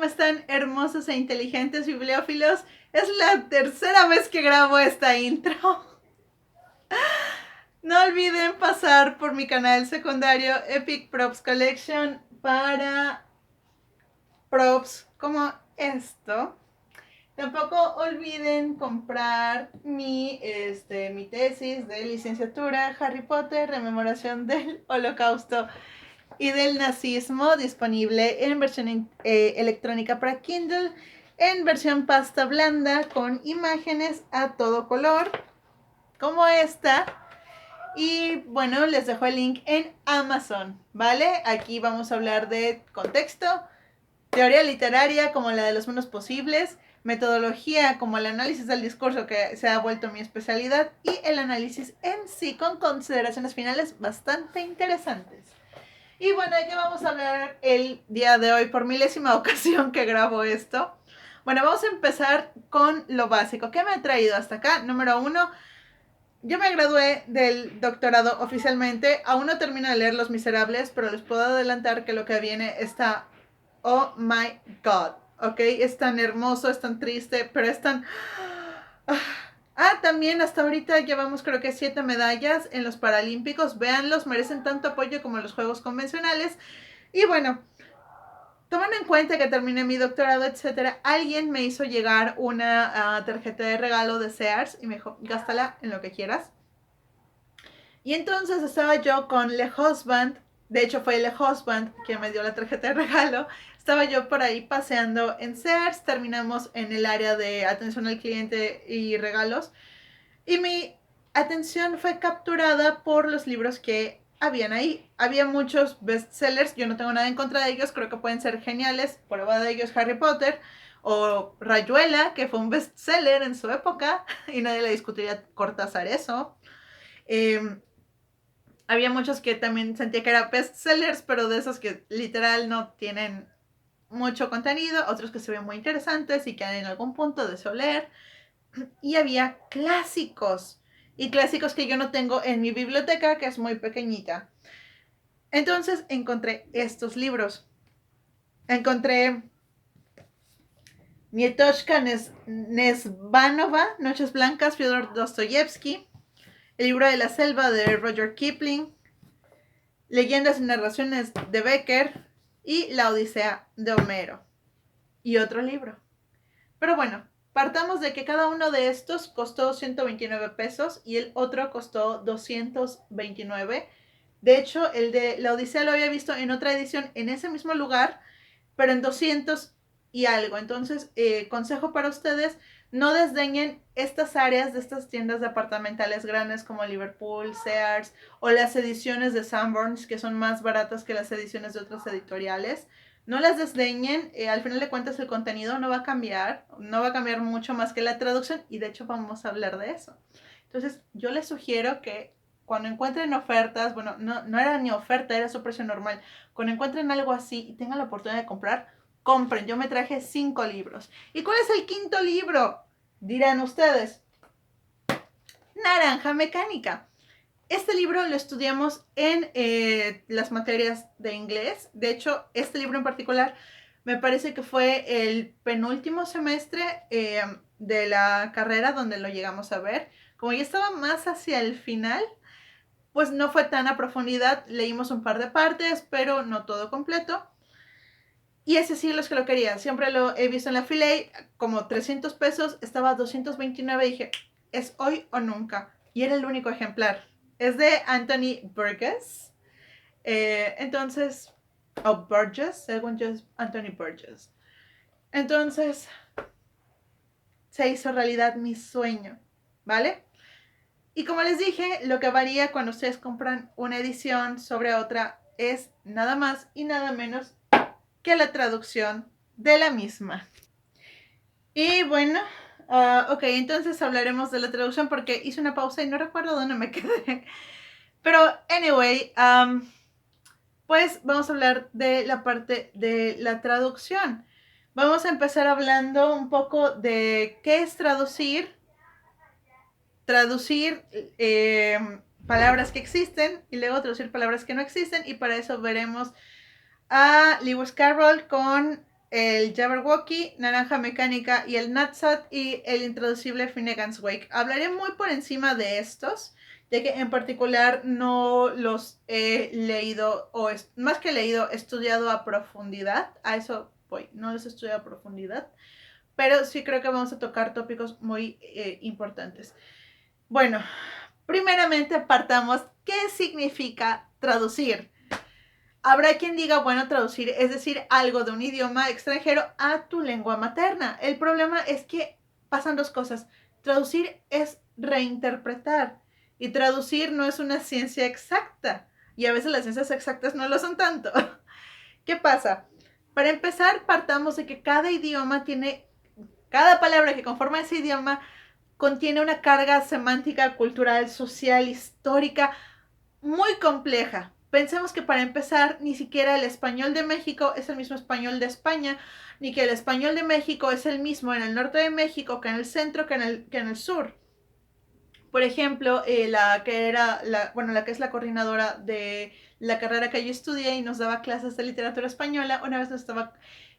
¿cómo están, hermosos e inteligentes bibliófilos? Es la tercera vez que grabo esta intro. No olviden pasar por mi canal secundario Epic Props Collection para props como esto. Tampoco olviden comprar mi tesis de licenciatura Harry Potter, rememoración del Holocausto y del nazismo, disponible en versión electrónica para Kindle, en versión pasta blanda con imágenes a todo color, como esta. Y bueno, les dejo el link en Amazon, ¿vale? Aquí vamos a hablar de contexto, teoría literaria como la de los mundos posibles, metodología como el análisis del discurso, que se ha vuelto mi especialidad, y el análisis en sí con consideraciones finales bastante interesantes. Y bueno, ¿de qué vamos a hablar el día de hoy? Por milésima ocasión que grabo esto. Bueno, vamos a empezar con lo básico. ¿Qué me ha traído hasta acá? Número 1, yo me gradué del doctorado oficialmente. Aún no termino de leer Los Miserables, pero les puedo adelantar que lo que viene está... Oh my God, ¿ok? Es tan hermoso, es tan triste, pero es tan... También hasta ahorita llevamos creo que 7 medallas en los Paralímpicos. Véanlos, merecen tanto apoyo como los Juegos convencionales. Y bueno, tomando en cuenta que terminé mi doctorado, etcétera, alguien me hizo llegar una tarjeta de regalo de Sears y me dijo, gástala en lo que quieras. Y entonces estaba yo con Le Husband, de hecho fue Le Husband quien me dio la tarjeta de regalo. Estaba yo por ahí paseando en Sears, terminamos en el área de atención al cliente y regalos. Y mi atención fue capturada por los libros que habían ahí. Había muchos bestsellers, yo no tengo nada en contra de ellos, creo que pueden ser geniales. Prueba de ellos Harry Potter o Rayuela, que fue un bestseller en su época y nadie le discutiría a Cortázar eso. Había muchos que también sentía que eran bestsellers, pero de esos que literal no tienen mucho contenido, otros que se ven muy interesantes y que en algún punto deseo leer. Y había clásicos, y clásicos que yo no tengo en mi biblioteca, que es muy pequeñita. Entonces encontré estos libros. Encontré Nietoshka Nesvanova, Noches Blancas, Fyodor Dostoyevsky, El libro de la selva de Roger Kipling, Leyendas y narraciones de Becker y La Odisea de Homero. Y otro libro. Pero bueno, partamos de que cada uno de estos costó 129 pesos y el otro costó 229. De hecho, el de La Odisea lo había visto en otra edición en ese mismo lugar, pero en 200 y algo. Entonces, consejo para ustedes, no desdeñen estas áreas de estas tiendas departamentales grandes como Liverpool, Sears o las ediciones de Sanborns, que son más baratas que las ediciones de otras editoriales. No las desdeñen, al final de cuentas el contenido no va a cambiar mucho más que la traducción y de hecho vamos a hablar de eso. Entonces yo les sugiero que cuando encuentren ofertas, bueno, no era ni oferta, era su precio normal, cuando encuentren algo así y tengan la oportunidad de comprar, compren. Yo me traje 5 libros. ¿Y cuál es el quinto libro? Dirán ustedes. Naranja Mecánica. Este libro lo estudiamos en las materias de inglés. De hecho, este libro en particular me parece que fue el penúltimo semestre de la carrera donde lo llegamos a ver. Como ya estaba más hacia el final, pues no fue tan a profundidad. Leímos un par de partes, pero no todo completo. Y ese sí los que lo quería. Siempre lo he visto en la Filey, como 300 pesos, estaba a 229 y dije, es hoy o nunca. Y era el único ejemplar. Es de Anthony Burgess. Entonces, o Burgess, según yo es Anthony Burgess. Entonces, se hizo realidad mi sueño, ¿vale? Y como les dije, lo que varía cuando ustedes compran una edición sobre otra es nada más y nada menos que la traducción de la misma. Y bueno, ok, entonces hablaremos de la traducción porque hice una pausa y no recuerdo dónde me quedé. Pero, anyway, pues vamos a hablar de la parte de la traducción. Vamos a empezar hablando un poco de qué es traducir. Traducir palabras que existen y luego traducir palabras que no existen. Y para eso veremos a Lewis Carroll con el Jabberwocky, Naranja Mecánica y el Natsat y el intraducible Finnegan's Wake. Hablaré muy por encima de estos, ya que en particular no los he leído, o más que leído, estudiado a profundidad. A eso voy, no los he estudiado a profundidad, pero sí creo que vamos a tocar tópicos muy importantes. Bueno, primeramente partamos, ¿qué significa traducir? Habrá quien diga, bueno, traducir es decir algo de un idioma extranjero a tu lengua materna. El problema es que pasan dos cosas. Traducir es reinterpretar y traducir no es una ciencia exacta y a veces las ciencias exactas no lo son tanto. ¿Qué pasa? Para empezar, partamos de que cada idioma tiene, cada palabra que conforma ese idioma contiene una carga semántica, cultural, social, histórica muy compleja. Pensemos que para empezar, ni siquiera el español de México es el mismo español de España, ni que el español de México es el mismo en el norte de México que en el centro, que en el sur. Por ejemplo, la que es la coordinadora de la carrera que yo estudié y nos daba clases de literatura española, una vez nos estaba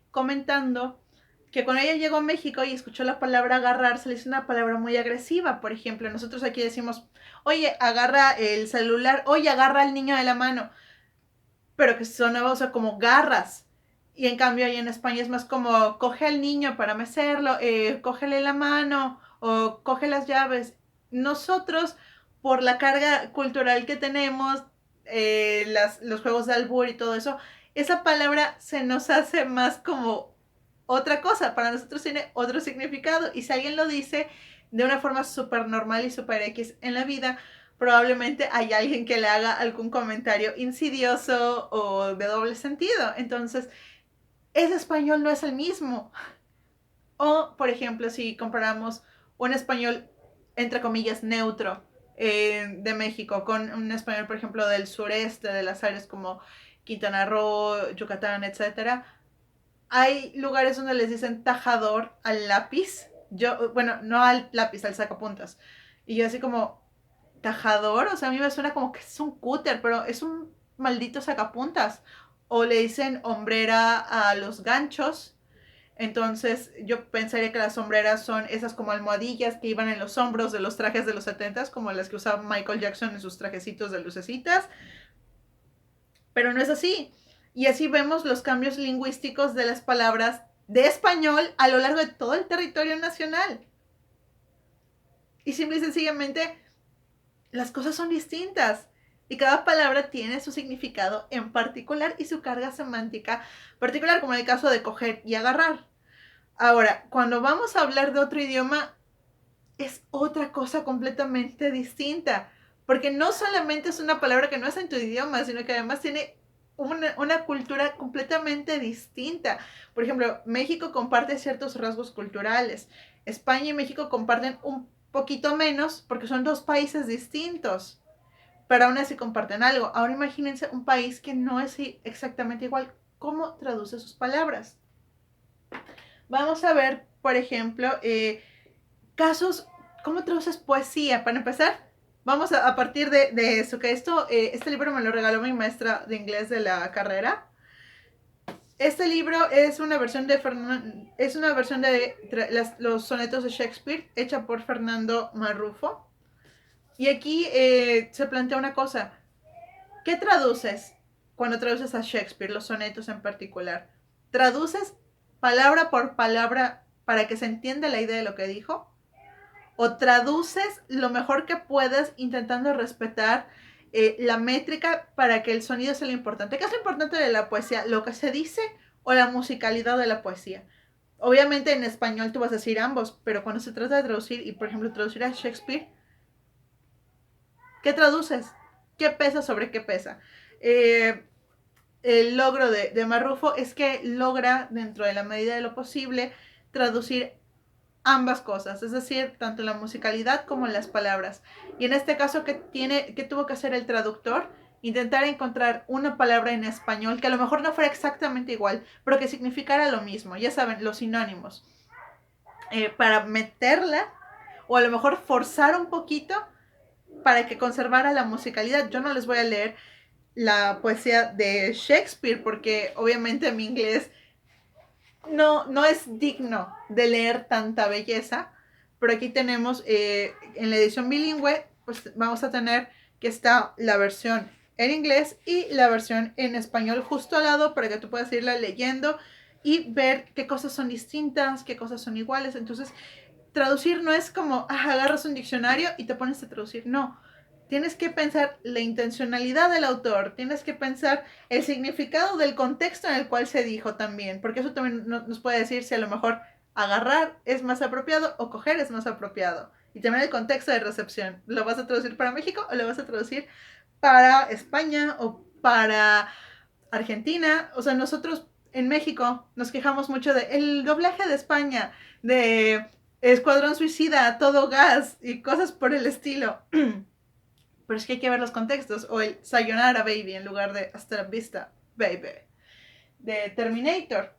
comentando que cuando ella llegó a México y escuchó la palabra agarrar, se le hizo una palabra muy agresiva. Por ejemplo, nosotros aquí decimos, oye, agarra el celular, oye, agarra al niño de la mano, pero que sonaba, o sea, como garras. Y en cambio ahí en España es más como, coge al niño para mecerlo, cógele la mano o coge las llaves. Nosotros, por la carga cultural que tenemos, los juegos de albur y todo eso, esa palabra se nos hace más como otra cosa, para nosotros tiene otro significado y si alguien lo dice de una forma súper normal y súper X en la vida, probablemente hay alguien que le haga algún comentario insidioso o de doble sentido. Entonces, ese español no es el mismo. O, por ejemplo, si comparamos un español, entre comillas, neutro de México con un español, por ejemplo, del sureste, de las áreas como Quintana Roo, Yucatán, etcétera, hay lugares donde les dicen tajador al lápiz. Yo, bueno, no al lápiz, al sacapuntas. Y yo así como, tajador, o sea, a mí me suena como que es un cúter, pero es un maldito sacapuntas. O le dicen hombrera a los ganchos. Entonces yo pensaría que las sombreras son esas como almohadillas que iban en los hombros de los trajes de los 70s, como las que usaba Michael Jackson en sus trajecitos de lucecitas. Pero no es así. Y así vemos los cambios lingüísticos de las palabras de español a lo largo de todo el territorio nacional. Y simple y sencillamente las cosas son distintas. Y cada palabra tiene su significado en particular y su carga semántica particular, como en el caso de coger y agarrar. Ahora, cuando vamos a hablar de otro idioma, es otra cosa completamente distinta. Porque no solamente es una palabra que no es en tu idioma, sino que además tiene una cultura completamente distinta. Por ejemplo, México comparte ciertos rasgos culturales. España y México comparten un poquito menos porque son dos países distintos, pero aún así comparten algo. Ahora imagínense un país que no es exactamente igual. ¿Cómo traduce sus palabras? Vamos a ver, por ejemplo, casos, ¿cómo traduces poesía? Para empezar, vamos a partir de eso, que este libro me lo regaló mi maestra de inglés de la carrera. Este libro es una versión de los sonetos de Shakespeare, hecha por Fernando Marrufo. Y aquí se plantea una cosa. ¿Qué traduces cuando traduces a Shakespeare, los sonetos en particular? ¿Traduces palabra por palabra para que se entienda la idea de lo que dijo? ¿O traduces lo mejor que puedes intentando respetar la métrica para que el sonido sea lo importante? ¿Qué es lo importante de la poesía? ¿Lo que se dice o la musicalidad de la poesía? Obviamente en español tú vas a decir ambos, pero cuando se trata de traducir y por ejemplo traducir a Shakespeare, ¿qué traduces? ¿Qué pesa sobre qué pesa? El logro de Marrufo es que logra, dentro de la medida de lo posible, traducir ambas cosas, es decir, tanto la musicalidad como las palabras. Y en este caso, ¿qué tuvo que hacer el traductor? Intentar encontrar una palabra en español que a lo mejor no fuera exactamente igual, pero que significara lo mismo. Ya saben, los sinónimos. Para meterla, o a lo mejor forzar un poquito para que conservara la musicalidad. Yo no les voy a leer la poesía de Shakespeare porque obviamente mi inglés no es digno de leer tanta belleza, pero aquí tenemos en la edición bilingüe, pues vamos a tener que está la versión en inglés y la versión en español justo al lado para que tú puedas irla leyendo y ver qué cosas son distintas, qué cosas son iguales. Entonces, traducir no es como agarras un diccionario y te pones a traducir, no. Tienes que pensar la intencionalidad del autor, tienes que pensar el significado del contexto en el cual se dijo también, porque eso también nos puede decir si a lo mejor agarrar es más apropiado o coger es más apropiado. Y también el contexto de recepción. ¿Lo vas a traducir para México o lo vas a traducir para España o para Argentina? O sea, nosotros en México nos quejamos mucho de el doblaje de España, de Escuadrón Suicida, a todo gas y cosas por el estilo. Pero es que hay que ver los contextos. O el Sayonara Baby en lugar de Hasta la Vista Baby. De Terminator.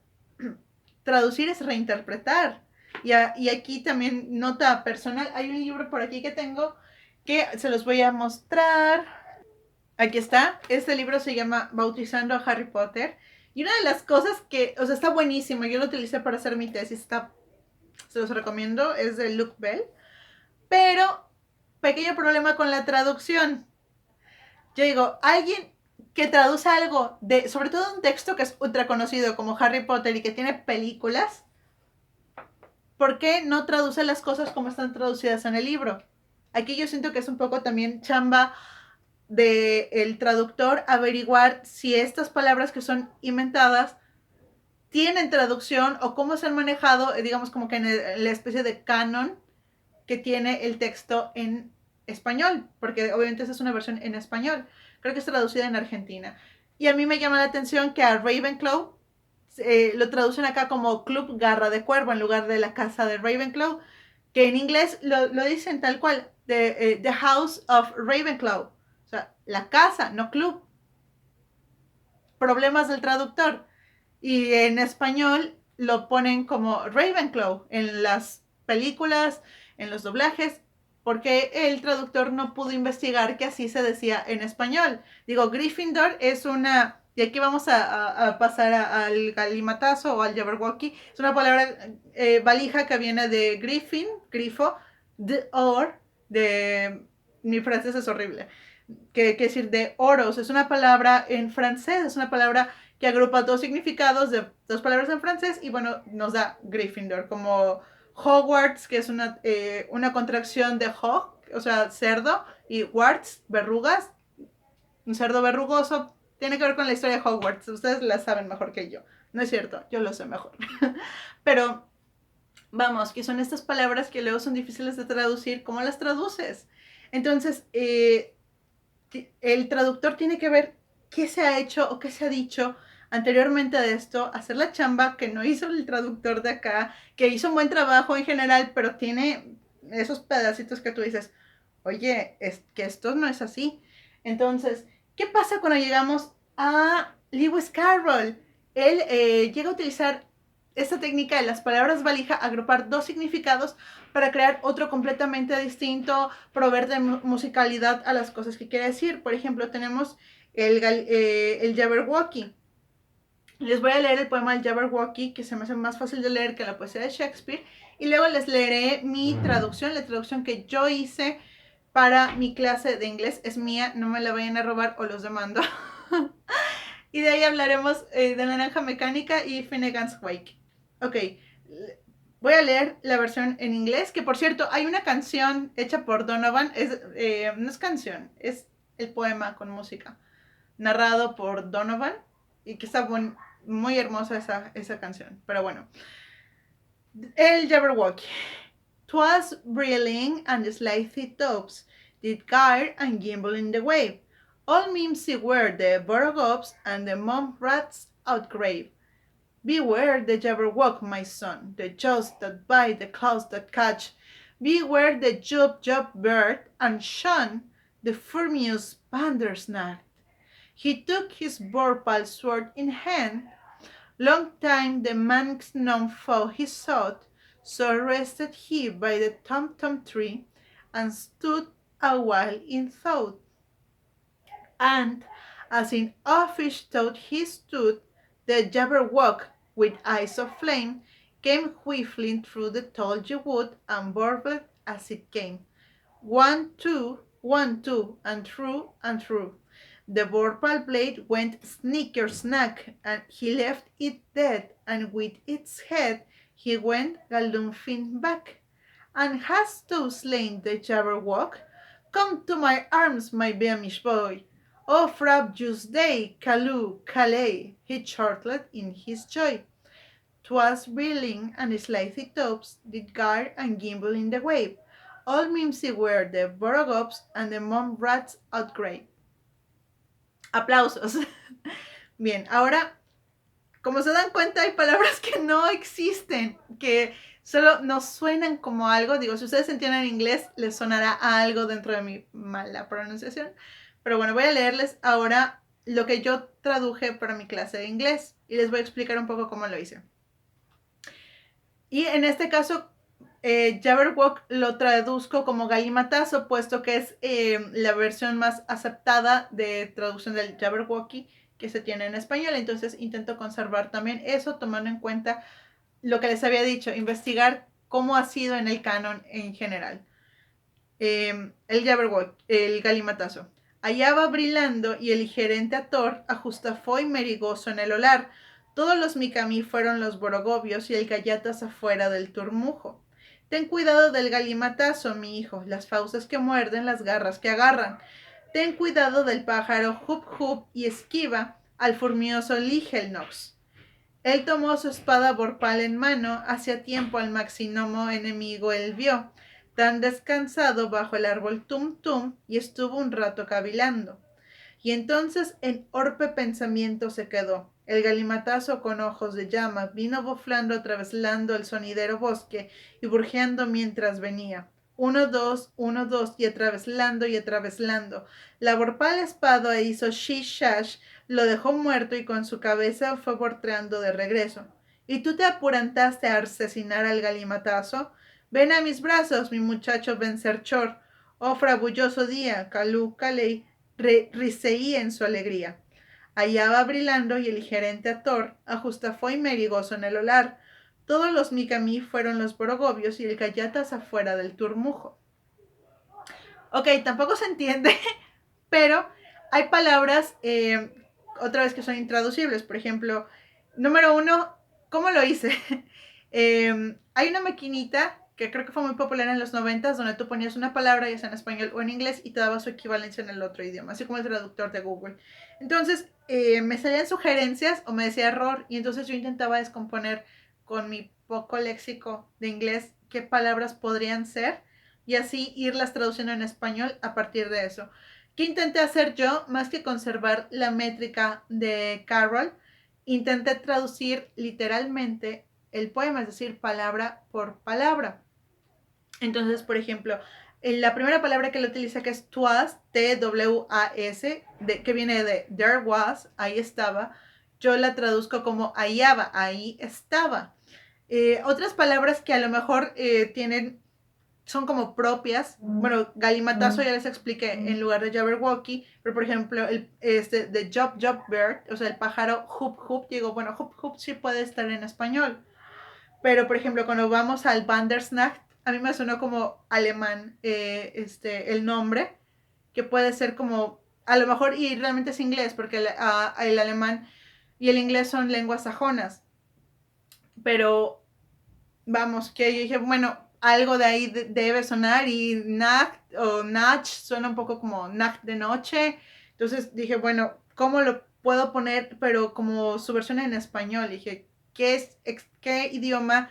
Traducir es reinterpretar. Y aquí también nota personal. Hay un libro por aquí que tengo que se los voy a mostrar. Aquí está. Este libro se llama Bautizando a Harry Potter. Y una de las cosas que, o sea, está buenísimo. Yo lo utilicé para hacer mi tesis. Se los recomiendo. Es de Luke Bell. Pero, pequeño problema con la traducción. Yo digo, alguien que traduce algo, sobre todo un texto que es ultra conocido como Harry Potter y que tiene películas, ¿por qué no traduce las cosas como están traducidas en el libro? Aquí yo siento que es un poco también chamba del traductor averiguar si estas palabras que son inventadas tienen traducción o cómo se han manejado, digamos como que en la especie de canon que tiene el texto en español, porque obviamente esa es una versión en español. Creo que es traducida en Argentina. Y a mí me llama la atención que a Ravenclaw lo traducen acá como Club Garra de Cuervo en lugar de la casa de Ravenclaw, que en inglés lo dicen tal cual, The House of Ravenclaw. O sea, la casa, no club. Problemas del traductor. Y en español lo ponen como Ravenclaw en las películas, en los doblajes, porque el traductor no pudo investigar que así se decía en español. Digo, Gryffindor es una, y aquí vamos a pasar al galimatazo o al Jabberwocky, es una palabra valija que viene de Griffin, grifo, de or, de, mi francés es horrible, que decir de oros, es una palabra en francés, es una palabra que agrupa dos significados de dos palabras en francés y bueno, nos da Gryffindor, como Hogwarts, que es una contracción de hog, o sea, cerdo, y warts, verrugas, un cerdo verrugoso, tiene que ver con la historia de Hogwarts, ustedes la saben mejor que yo, no es cierto, yo lo sé mejor, pero vamos, que son estas palabras que luego son difíciles de traducir, ¿cómo las traduces? Entonces, el traductor tiene que ver qué se ha hecho o qué se ha dicho anteriormente de esto, hacer la chamba que no hizo el traductor de acá, que hizo un buen trabajo en general, pero tiene esos pedacitos que tú dices, oye, es que esto no es así. Entonces, ¿qué pasa cuando llegamos a Lewis Carroll? Él llega a utilizar esta técnica de las palabras valija, agrupar dos significados para crear otro completamente distinto, proveer de musicalidad a las cosas que quiere decir. Por ejemplo, tenemos el Jabberwocky. Les voy a leer el poema del Jabberwocky, que se me hace más fácil de leer que la poesía de Shakespeare, y luego les leeré mi traducción, la traducción que yo hice para mi clase de inglés. Es mía, no me la vayan a robar o los demando. Y de ahí hablaremos de Naranja Mecánica y Finnegan's Wake. Ok, voy a leer la versión en inglés, que por cierto, hay una canción hecha por Donovan, no es canción, es el poema con música, narrado por Donovan, y que está muy hermosa esa canción, pero bueno. El Jabberwocky. 'Twas brilling and the slithy tops did gyre and gimble in the wave. All mimsy were the borogoves and the mom rats outgrave. Beware the Jabberwock, my son, the jaws that bite, the claws that catch. Beware the Jub bird, and shun the furious Bandersnatch. He took his vorpal sword in hand. Long time the man's known foe he sought, so rested he by the Tum tree, and stood awhile in thought. And as in offish thought he stood, the Jabberwock with eyes of flame, came whiffling through the tall yew wood and burbled as it came. 1, 2, and through and through. The vorpal blade went snicker-snack, and he left it dead, and with its head he went galumphing back. And hast thou slain the Jabberwock? Come to my arms, my beamish boy. O frabjous day, Callooh, Callay, he chortled in his joy. 'Twas brilling, and slithy tops did gar and gimble in the wave. All mimsy were the borogoves, and the mom rats outgrabe. Aplausos. Bien, ahora, como se dan cuenta, hay palabras que no existen, que solo nos suenan como algo. Digo, si ustedes entienden inglés, les sonará a algo dentro de mi mala pronunciación. Pero bueno, voy a leerles ahora lo que yo traduje para mi clase de inglés y les voy a explicar un poco cómo lo hice. Y en este caso, Jabberwock lo traduzco como galimatazo, puesto que es la versión más aceptada de traducción del Jabberwocky que se tiene en español. Entonces intento conservar también eso, tomando en cuenta lo que les había dicho, investigar cómo ha sido en el canon en general. El Jabberwock, el galimatazo. Allá va brilando y el gerente ator ajustafó y merigoso en el olar. Todos los Mikami fueron los borogovios y el gallatas afuera del turmujo. Ten cuidado del galimatazo, mi hijo, las fauces que muerden, las garras que agarran. Ten cuidado del pájaro Hup Hup y esquiva al furmioso Ligelnox. Él tomó su espada vorpal en mano, hacía tiempo al maxinomo enemigo él vio, tan descansado bajo el árbol Tum Tum, y estuvo un rato cavilando. Y entonces en orpe pensamiento se quedó. El galimatazo con ojos de llama vino boflando atravesando el sonidero bosque y burjeando mientras venía. 1, 2, 1, 2 y atravesando. La vorpal espada hizo shish shash, lo dejó muerto y con su cabeza fue volteando de regreso. ¿Y tú te apurantaste a asesinar al galimatazo? Ven a mis brazos, mi muchacho Benserchor. Oh frabulloso día, Callooh, Callay, riseí en su alegría. Allá va brilando y el gerente ator ajustafó y merigoso en el olar. Todos los Mikami fueron los borogovios y el gallatas afuera del turmujo. Ok, tampoco se entiende, pero hay palabras, otra vez que son intraducibles. Por ejemplo, número 1, ¿cómo lo hice? Hay una maquinita que creo que fue muy popular en los 90s, donde tú ponías una palabra, ya sea en español o en inglés, y te daba su equivalencia en el otro idioma, así como el traductor de Google. Entonces, me salían sugerencias o me decía error, y entonces yo intentaba descomponer con mi poco léxico de inglés qué palabras podrían ser, y así irlas traduciendo en español a partir de eso. ¿Qué intenté hacer yo? Más que conservar la métrica de Carroll, intenté traducir literalmente el poema, es decir, palabra por palabra. Entonces, por ejemplo, la primera palabra que él utiliza, que es twas, T-W-A-S, que viene de there was, ahí estaba, yo la traduzco como hallaba, ahí estaba. Otras palabras que a lo mejor son como propias. Bueno, galimatazo ya les expliqué en lugar de Jabberwocky, pero por ejemplo, de Job Bird, o sea, el pájaro Hup Hup, digo, bueno, Hup Hup sí puede estar en español. Pero, por ejemplo, cuando vamos al Bandersnacht, a mí me sonó como alemán el nombre, que puede ser como, a lo mejor, y realmente es inglés, porque el alemán y el inglés son lenguas sajonas. Pero, vamos, que yo dije, bueno, algo de ahí debe sonar, y Nacht o Nach suena un poco como Nacht de noche. Entonces dije, bueno, ¿cómo lo puedo poner, pero como su versión en español? Dije, ¿qué idioma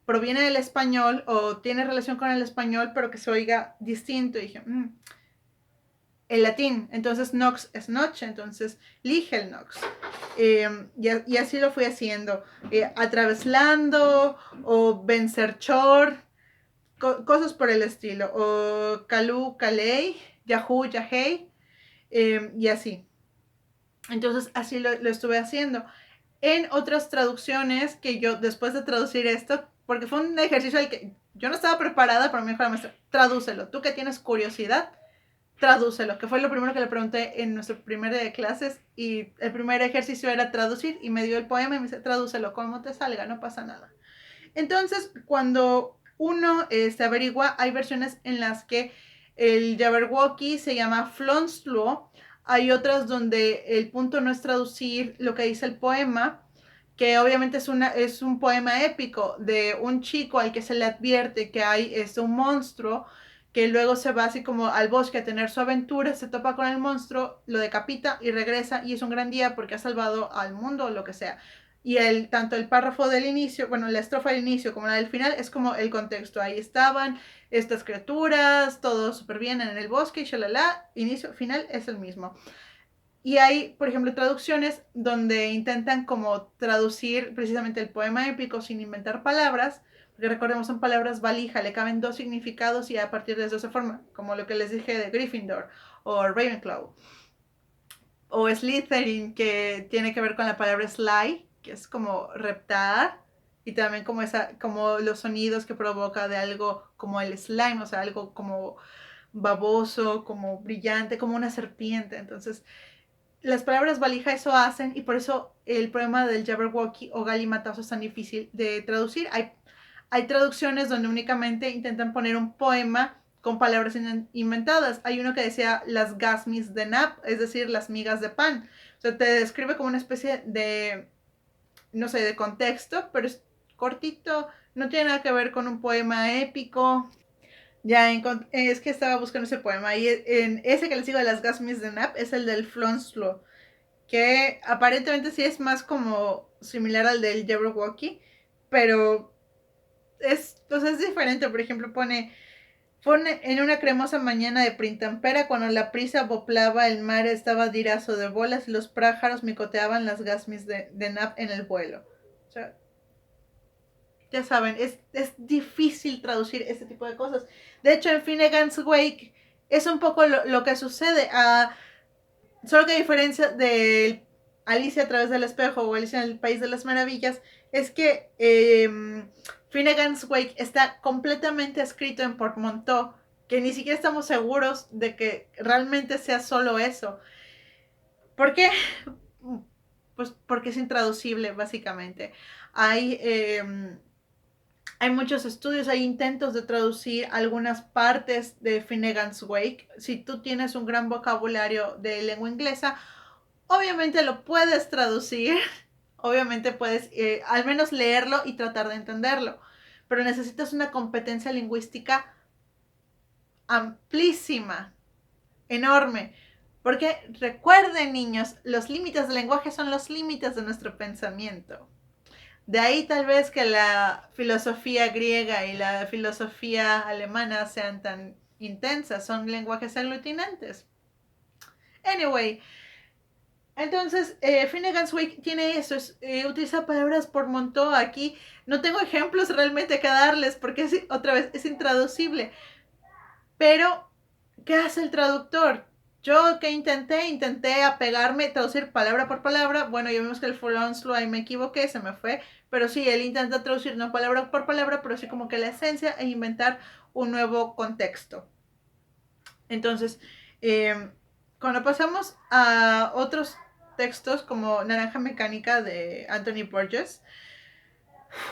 proviene del español o tiene relación con el español, pero que se oiga distinto? Y dije, el latín. Entonces Nox es noche, entonces Ligelnox. Y así lo fui haciendo, atravesando o Benserchor, cosas por el estilo, o Callooh, Callay, Yahoo, Yahey, y así. Entonces así lo estuve haciendo. En otras traducciones que yo, después de traducir esto, porque fue un ejercicio al que yo no estaba preparada, pero me dijo la maestra, tradúcelo, tú que tienes curiosidad, tradúcelo, que fue lo primero que le pregunté en nuestro primer día de clases, y el primer ejercicio era traducir, y me dio el poema y me dice, tradúcelo como te salga, no pasa nada. Entonces, cuando uno averigua, hay versiones en las que el Jabberwocky se llama Flonsluo, hay otras donde el punto no es traducir lo que dice el poema, que obviamente es un poema épico de un chico al que se le advierte que hay un monstruo, que luego se va así como al bosque a tener su aventura, se topa con el monstruo, lo decapita y regresa, y es un gran día porque ha salvado al mundo o lo que sea. Y tanto el párrafo del inicio, bueno, la estrofa del inicio como la del final es como el contexto. Ahí estaban estas criaturas, todo súper bien en el bosque, y shalala, inicio, final es el mismo. Y hay, por ejemplo, traducciones donde intentan como traducir precisamente el poema épico sin inventar palabras, porque recordemos son palabras valija, le caben dos significados y a partir de eso se forma, como lo que les dije de Gryffindor o Ravenclaw. O Slytherin, que tiene que ver con la palabra sly, que es como reptar, y también como los sonidos que provoca de algo como el slime, o sea, algo como baboso, como brillante, como una serpiente. Entonces, las palabras valija eso hacen, y por eso el problema del Jabberwocky o galimatazo es tan difícil de traducir. Hay traducciones donde únicamente intentan poner un poema con palabras inventadas. Hay uno que decía las gasmis de nap, es decir, las migas de pan. O sea, te describe como una especie de, no sé, de contexto, pero es cortito, no tiene nada que ver con un poema épico. Ya, es que estaba buscando ese poema, y en ese que les digo de las gasmis de nap es el del Flonslo, que aparentemente sí es más como similar al del Jabberwocky, pero es diferente. Por ejemplo, pone en una cremosa mañana de printampera, cuando la prisa boplaba, el mar estaba dirazo de bolas y los pájaros micoteaban las gasmis de nap en el vuelo. O sea, ya saben, es difícil traducir este tipo de cosas. De hecho, en Finnegan's Wake es un poco lo que sucede. Solo que a diferencia de Alicia a través del espejo o Alicia en el País de las Maravillas, es que Finnegan's Wake está completamente escrito en portmanteau, que ni siquiera estamos seguros de que realmente sea solo eso. ¿Por qué? Pues porque es intraducible, básicamente. Hay, hay muchos estudios, hay intentos de traducir algunas partes de Finnegan's Wake. Si tú tienes un gran vocabulario de lengua inglesa, obviamente lo puedes traducir, obviamente puedes al menos leerlo y tratar de entenderlo, pero necesitas una competencia lingüística amplísima, enorme, porque recuerden, niños, los límites del lenguaje son los límites de nuestro pensamiento. De ahí tal vez que la filosofía griega y la filosofía alemana sean tan intensas, son lenguajes aglutinantes. Anyway, entonces, Finnegan's Wake tiene eso, utiliza palabras por montón. Aquí no tengo ejemplos realmente que darles porque otra vez es intraducible. Pero, ¿qué hace el traductor? Yo que intenté apegarme, traducir palabra por palabra. Bueno, ya vimos que el Flonslo ahí me equivoqué, se me fue. Pero sí, él intenta traducir no palabra por palabra, pero sí como que la esencia, e inventar un nuevo contexto. Entonces, cuando pasamos a otros textos como Naranja Mecánica de Anthony Burgess,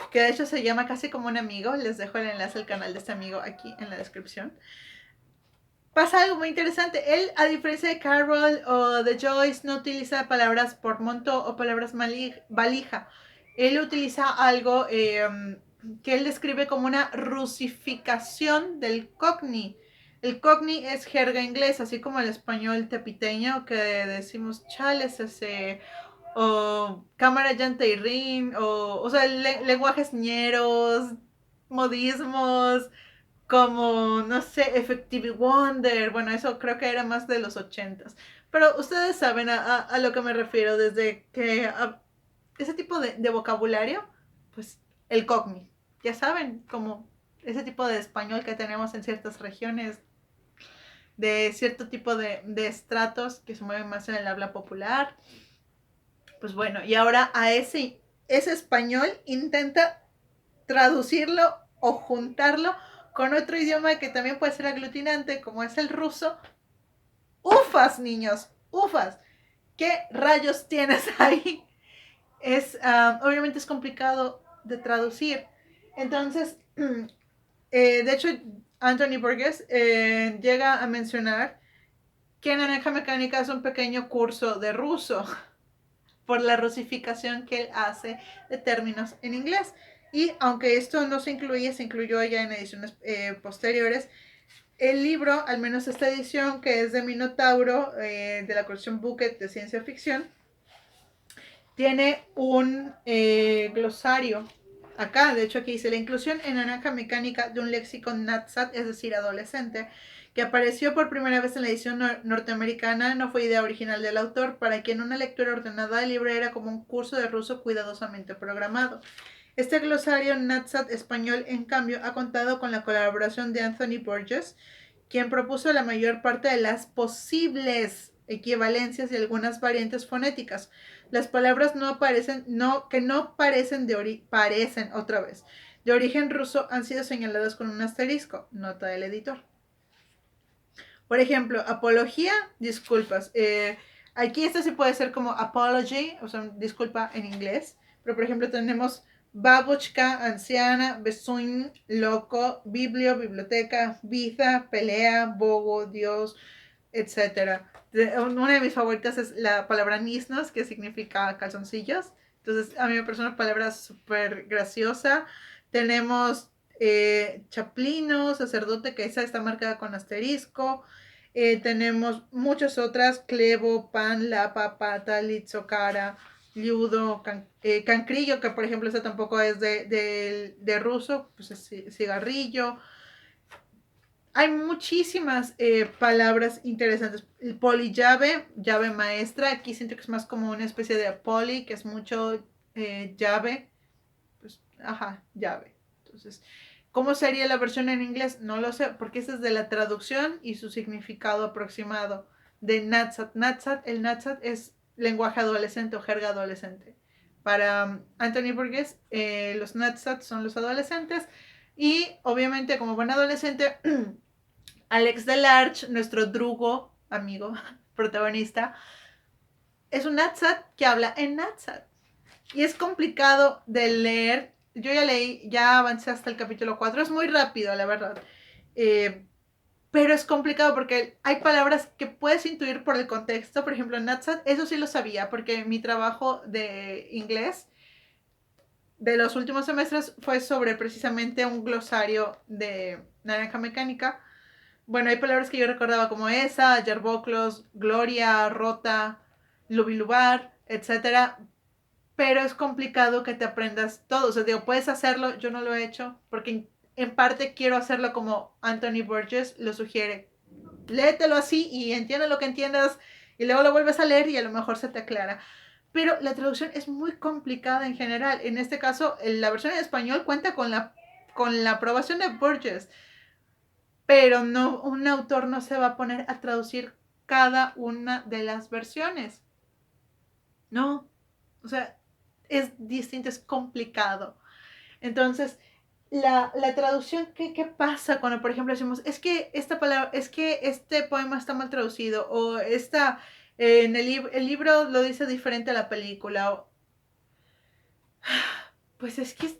que de hecho se llama casi como un amigo, les dejo el enlace al canal de este amigo aquí en la descripción. Pasa algo muy interesante. Él, a diferencia de Carroll o de Joyce, no utiliza palabras portmanteau o palabras valija. Él utiliza algo que él describe como una rusificación del cockney. El cockney es jerga inglesa, así como el español tepiteño, que decimos chales, o cámara, llanta y rin, o sea, lenguajes ñeros, modismos, como, no sé, Effective Wonder. Bueno, eso creo que era más de los 80s. Pero ustedes saben a lo que me refiero, desde que ese tipo de vocabulario, pues el cockney, ya saben, como ese tipo de español que tenemos en ciertas regiones, de cierto tipo de estratos que se mueven más en el habla popular. Pues bueno, y ahora a ese español intenta traducirlo o juntarlo con otro idioma que también puede ser aglutinante, como es el ruso, ufas, niños, ufas. ¿Qué rayos tienes ahí? Obviamente es complicado de traducir. Entonces, de hecho, Anthony Burgess llega a mencionar que Naranja Mecánica es un pequeño curso de ruso por la rusificación que él hace de términos en inglés. Y aunque esto no se incluía, se incluyó ya en ediciones posteriores, el libro, al menos esta edición que es de Minotauro, de la colección Bucket de ciencia ficción, tiene un glosario. Acá, de hecho, aquí dice la inclusión en Naranja Mecánica de un léxico NatSat, es decir, adolescente, que apareció por primera vez en la edición norteamericana, no fue idea original del autor, para quien una lectura ordenada del libro era como un curso de ruso cuidadosamente programado. Este glosario NatSat español, en cambio, ha contado con la colaboración de Anthony Burgess, quien propuso la mayor parte de las posibles equivalencias y algunas variantes fonéticas. Las palabras que no parecen parecen otra vez de origen ruso han sido señaladas con un asterisco, nota del editor. Por ejemplo, apología, disculpas. Aquí esto sí puede ser como apology, o sea, disculpa en inglés. Pero por ejemplo tenemos babuchka, anciana, besuin, loco, biblio, biblioteca, biza, pelea, bogo, dios, etcétera. Una de mis favoritas es la palabra nisnos, que significa calzoncillos. Entonces, a mí me parece una palabra súper graciosa. Tenemos chaplino, sacerdote, que esa está marcada con asterisco. Tenemos muchas otras, clevo, pan, lapa, pata, litzocara, liudo, cancrillo, que por ejemplo esa tampoco es de ruso, pues es cigarrillo. Hay muchísimas palabras interesantes. El polillave, llave maestra. Aquí siento que es más como una especie de poli, que es mucho llave. Pues, ajá, llave. Entonces, ¿cómo sería la versión en inglés? No lo sé, porque esa es de la traducción y su significado aproximado de NatSat. El NatSat es lenguaje adolescente o jerga adolescente. Para Anthony Burgess, los NatSat son los adolescentes. Y obviamente, como buen adolescente, Alex Delarge, nuestro drugo amigo, protagonista, es un Natsat que habla en Natsat. Y es complicado de leer. Yo ya leí, ya avancé hasta el capítulo 4. Es muy rápido, la verdad. Pero es complicado porque hay palabras que puedes intuir por el contexto. Por ejemplo, Natsat, eso sí lo sabía porque mi trabajo de inglés de los últimos semestres fue sobre precisamente un glosario de Naranja Mecánica. Bueno, hay palabras que yo recordaba como esa, yerboclos, gloria, rota, lubilubar, etcétera. Pero es complicado que te aprendas todo. O sea, digo, puedes hacerlo, yo no lo he hecho, porque en parte quiero hacerlo como Anthony Burgess lo sugiere. Léetelo así y entiende lo que entiendas y luego lo vuelves a leer y a lo mejor se te aclara. Pero la traducción es muy complicada en general. En este caso, la versión en español cuenta con la aprobación de Burgess, pero no, un autor no se va a poner a traducir cada una de las versiones. No, o sea, es distinto, es complicado. Entonces, la traducción, ¿qué pasa cuando, por ejemplo, decimos, es que esta palabra, es que este poema está mal traducido, o esta, en el libro lo dice diferente a la película, o, pues es que es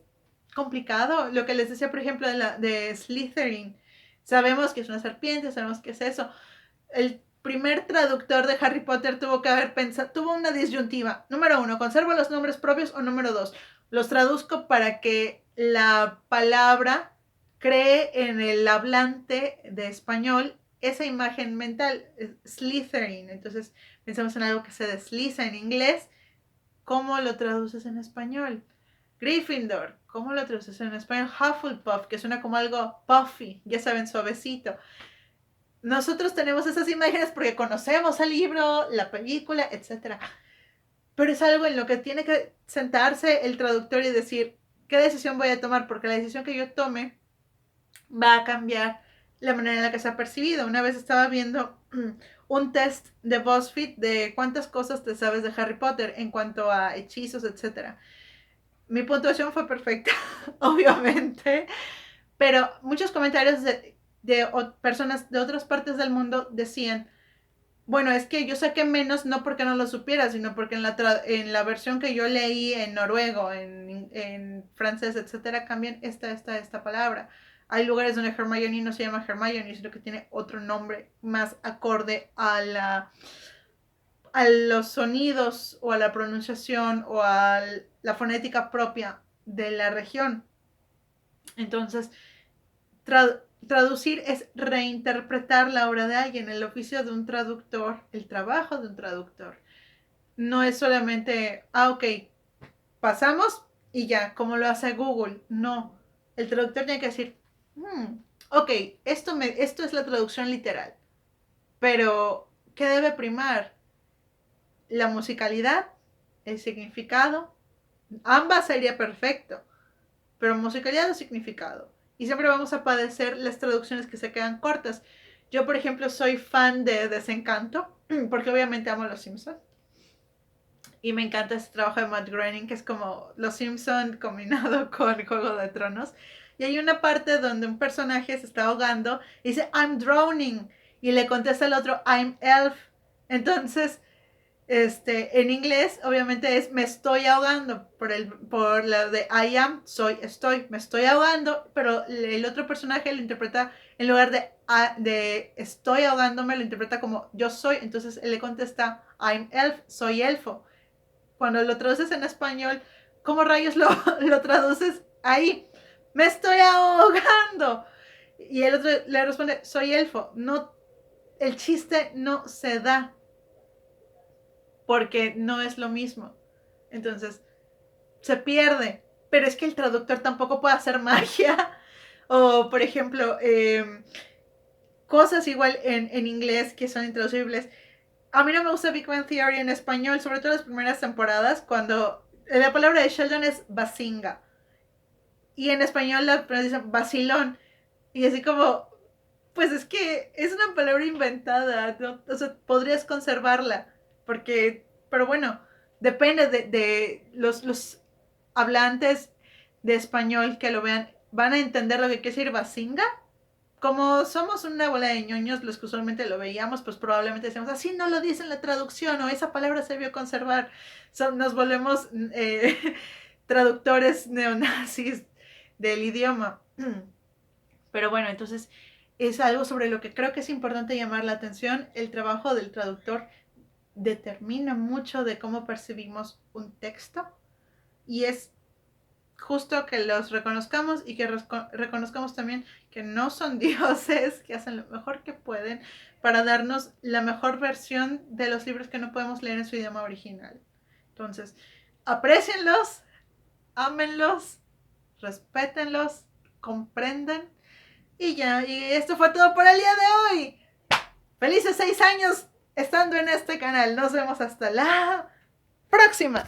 complicado. Lo que les decía, por ejemplo, de Slytherin. Sabemos que es una serpiente, sabemos que es eso. El primer traductor de Harry Potter tuvo que haber pensado, tuvo una disyuntiva. Número 1, ¿conservo los nombres propios? O número 2, los traduzco para que la palabra cree en el hablante de español esa imagen mental, Slytherin. Entonces pensamos en algo que se desliza en inglés. ¿Cómo lo traduces en español? Gryffindor, ¿cómo lo traduces en español? Hufflepuff, que suena como algo puffy, ya saben, suavecito. Nosotros tenemos esas imágenes porque conocemos el libro, la película, etc. Pero es algo en lo que tiene que sentarse el traductor y decir, ¿qué decisión voy a tomar? Porque la decisión que yo tome va a cambiar la manera en la que se ha percibido. Una vez estaba viendo un test de BuzzFeed de cuántas cosas te sabes de Harry Potter en cuanto a hechizos, etc. Mi puntuación fue perfecta, obviamente, pero muchos comentarios de personas de otras partes del mundo decían, Bueno, es que yo saqué menos no porque no lo supiera, sino porque en la versión que yo leí en noruego, en francés, etcétera, cambian esta palabra. Hay lugares donde Hermione no se llama Hermione, sino que tiene otro nombre más acorde a los sonidos o a la pronunciación o a la fonética propia de la región. Entonces, traducir es reinterpretar la obra de alguien, el oficio de un traductor, el trabajo de un traductor. No es solamente, ok, pasamos y ya, como lo hace Google. No, el traductor tiene que decir, ok, esto es la traducción literal, pero ¿qué debe primar? La musicalidad, el significado, ambas sería perfecto, pero musicalidad o significado. Y siempre vamos a padecer las traducciones que se quedan cortas. Yo, por ejemplo, soy fan de Desencanto, porque obviamente amo a Los Simpsons. Y me encanta ese trabajo de Matt Groening, que es como Los Simpsons combinado con Juego de Tronos. Y hay una parte donde un personaje se está ahogando y dice, I'm drowning. Y le contesta el otro, I'm elf. Entonces, en inglés, obviamente es me estoy ahogando por la de I am, estoy, me estoy ahogando, pero el otro personaje lo interpreta en lugar de estoy ahogándome, lo interpreta como yo soy, entonces él le contesta I'm elf, soy elfo. Cuando lo traduces en español, ¿cómo rayos lo traduces ahí? Me estoy ahogando. Y el otro le responde, soy elfo. No, el chiste no se da porque no es lo mismo. Entonces, se pierde. Pero es que el traductor tampoco puede hacer magia. O, por ejemplo, cosas igual en inglés que son intraducibles. A mí no me gusta Big Bang Theory en español, sobre todo las primeras temporadas, cuando la palabra de Sheldon es basinga. Y en español la pronuncian vacilón. Y así como, pues es que es una palabra inventada, ¿no? O sea, podrías conservarla, porque, pero bueno, depende de los hablantes de español que lo vean, van a entender lo que quiere decir basinga. Como somos una bola de ñoños, los que usualmente lo veíamos, pues probablemente decimos, así no lo dice en la traducción, o esa palabra se vio conservar. Nos volvemos traductores neonazis del idioma. Pero bueno, entonces es algo sobre lo que creo que es importante llamar la atención. El trabajo del traductor determina mucho de cómo percibimos un texto y es justo que los reconozcamos y que reconozcamos también que no son dioses, que hacen lo mejor que pueden para darnos la mejor versión de los libros que no podemos leer en su idioma original. Entonces, aprécienlos, ámenlos, respétenlos, comprendan y ya, y esto fue todo por el día de hoy. Felices 6 años estando en este canal. Nos vemos hasta la próxima.